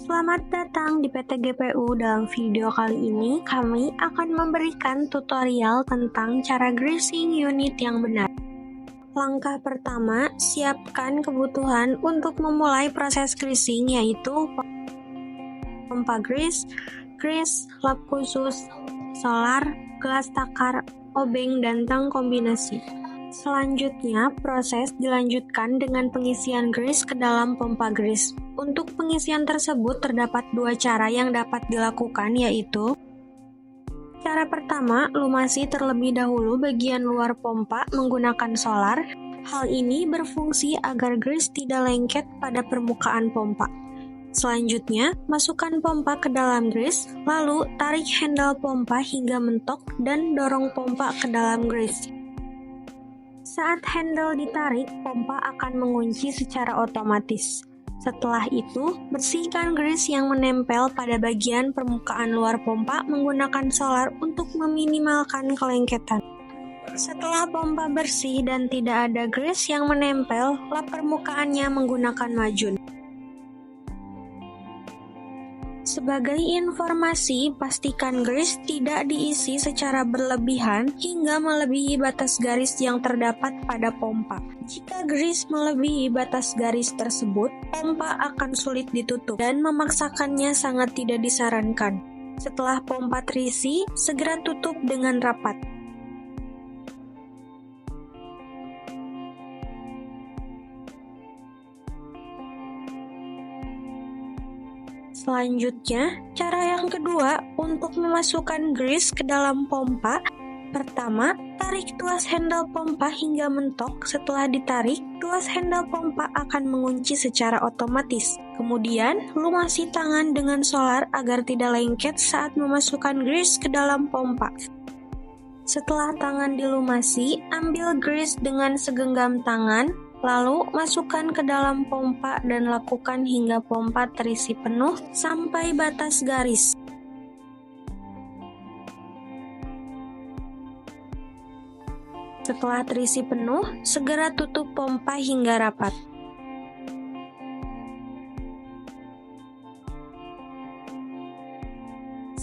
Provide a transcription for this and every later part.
Selamat datang di PT GPU. Dalam video kali ini, kami akan memberikan tutorial tentang cara greasing unit yang benar. Langkah pertama, siapkan kebutuhan untuk memulai proses greasing, yaitu pompa grease, lap khusus, solar, gelas takar, obeng, dan tang kombinasi. Selanjutnya, proses dilanjutkan dengan pengisian grease ke dalam pompa grease. Untuk pengisian tersebut terdapat dua cara yang dapat dilakukan, yaitu cara pertama, lumasi terlebih dahulu bagian luar pompa menggunakan solar. Hal ini berfungsi agar grease tidak lengket pada permukaan pompa. Selanjutnya, masukkan pompa ke dalam grease, lalu tarik handle pompa hingga mentok dan dorong pompa ke dalam grease. Saat handle ditarik, pompa akan mengunci secara otomatis. Setelah itu, bersihkan grease yang menempel pada bagian permukaan luar pompa menggunakan solar untuk meminimalkan kelengketan. Setelah pompa bersih dan tidak ada grease yang menempel, lap permukaannya menggunakan majun. Sebagai informasi, pastikan grease tidak diisi secara berlebihan hingga melebihi batas garis yang terdapat pada pompa. Jika grease melebihi batas garis tersebut, pompa akan sulit ditutup dan memaksakannya sangat tidak disarankan. Setelah pompa terisi, segera tutup dengan rapat. Selanjutnya, cara yang kedua untuk memasukkan grease ke dalam pompa. Pertama, tarik tuas handle pompa hingga mentok. Setelah ditarik, tuas handle pompa akan mengunci secara otomatis. Kemudian, lumasi tangan dengan solar agar tidak lengket saat memasukkan grease ke dalam pompa. Setelah tangan dilumasi, ambil grease dengan segenggam tangan. Lalu, masukkan ke dalam pompa dan lakukan hingga pompa terisi penuh sampai batas garis. Setelah terisi penuh, segera tutup pompa hingga rapat.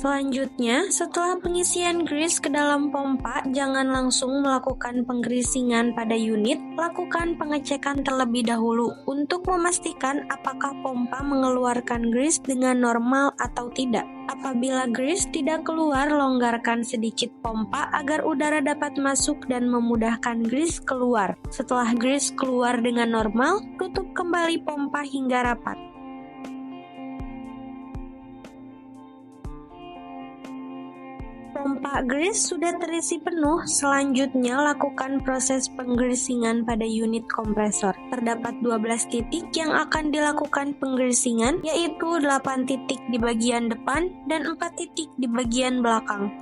Selanjutnya, setelah pengisian grease ke dalam pompa, jangan langsung melakukan penggreasingan pada unit. Lakukan pengecekan terlebih dahulu untuk memastikan apakah pompa mengeluarkan grease dengan normal atau tidak. Apabila grease tidak keluar, longgarkan sedikit pompa agar udara dapat masuk dan memudahkan grease keluar. Setelah grease keluar dengan normal, tutup kembali pompa hingga rapat. Pompa grease sudah terisi penuh, selanjutnya lakukan proses penggreasingan pada unit kompresor. Terdapat 12 titik yang akan dilakukan penggreasingan, yaitu 8 titik di bagian depan dan 4 titik di bagian belakang.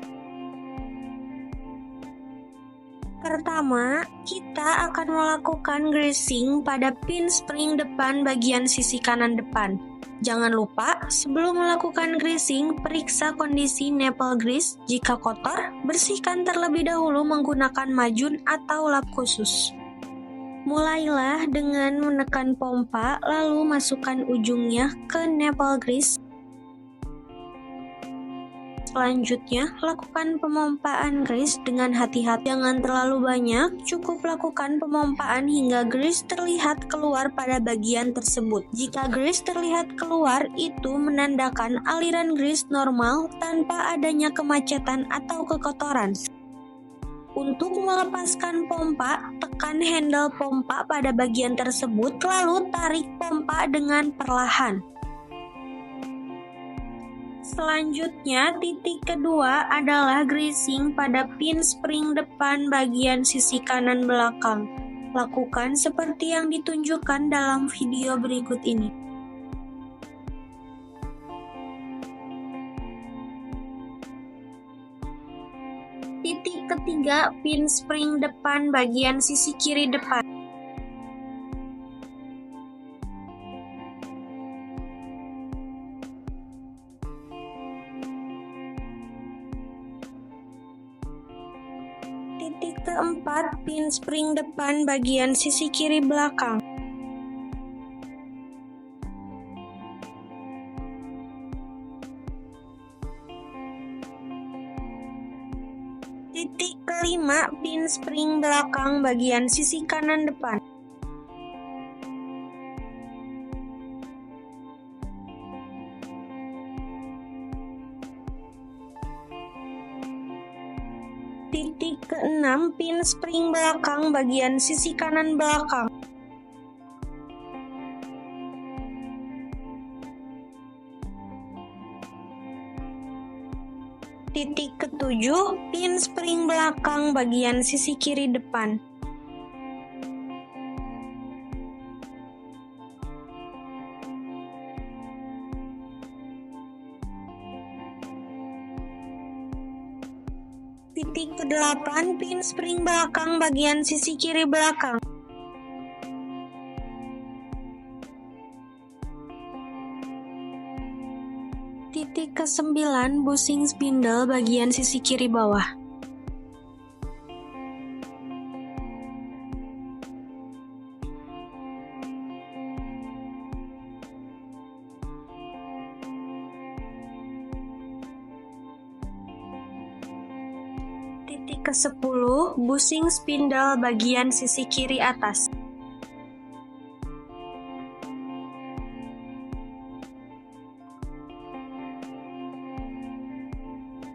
Pertama, kita akan melakukan greasing pada pin spring depan bagian sisi kanan depan. Jangan lupa, sebelum melakukan greasing, periksa kondisi nipple grease. Jika kotor, bersihkan terlebih dahulu menggunakan majun atau lap khusus. Mulailah dengan menekan pompa, lalu masukkan ujungnya ke nipple grease. Selanjutnya, lakukan pemompaan grease dengan hati-hati. Jangan terlalu banyak, cukup lakukan pemompaan hingga grease terlihat keluar pada bagian tersebut. Jika grease terlihat keluar, itu menandakan aliran grease normal tanpa adanya kemacetan atau kekotoran. Untuk melepaskan pompa, tekan handle pompa pada bagian tersebut, lalu tarik pompa dengan perlahan. Selanjutnya, titik kedua adalah greasing pada pin spring depan bagian sisi kanan belakang. Lakukan seperti yang ditunjukkan dalam video berikut ini. Titik ketiga, pin spring depan bagian sisi kiri depan. Titik keempat, pin spring depan bagian sisi kiri belakang. Titik kelima, pin spring belakang bagian sisi kanan depan. Titik keenam, pin spring belakang bagian sisi kanan belakang. Titik ketujuh, pin spring belakang bagian sisi kiri depan. Titik kedelapan, pin spring belakang bagian sisi kiri belakang. Titik ke-9, bushing spindle bagian sisi kiri bawah. Titik ke-10, bushing spindle bagian sisi kiri atas.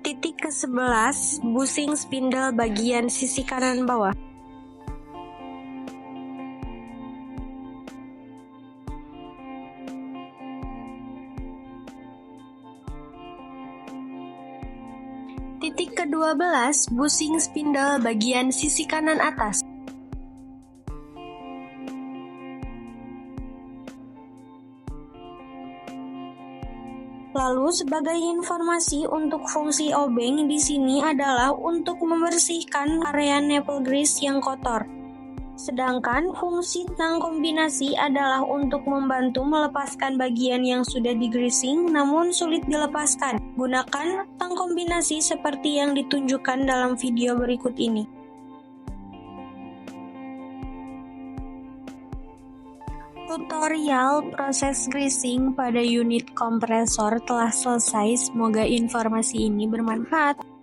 Titik ke-11, bushing spindle bagian sisi kanan bawah. Titik ke-12, bushing spindle bagian sisi kanan atas. Lalu sebagai informasi untuk fungsi obeng di sini adalah untuk membersihkan area nipple grease yang kotor. Sedangkan fungsi tang kombinasi adalah untuk membantu melepaskan bagian yang sudah di-greasing namun sulit dilepaskan. Gunakan tang kombinasi seperti yang ditunjukkan dalam video berikut ini. Tutorial proses greasing pada unit kompresor telah selesai. Semoga informasi ini bermanfaat.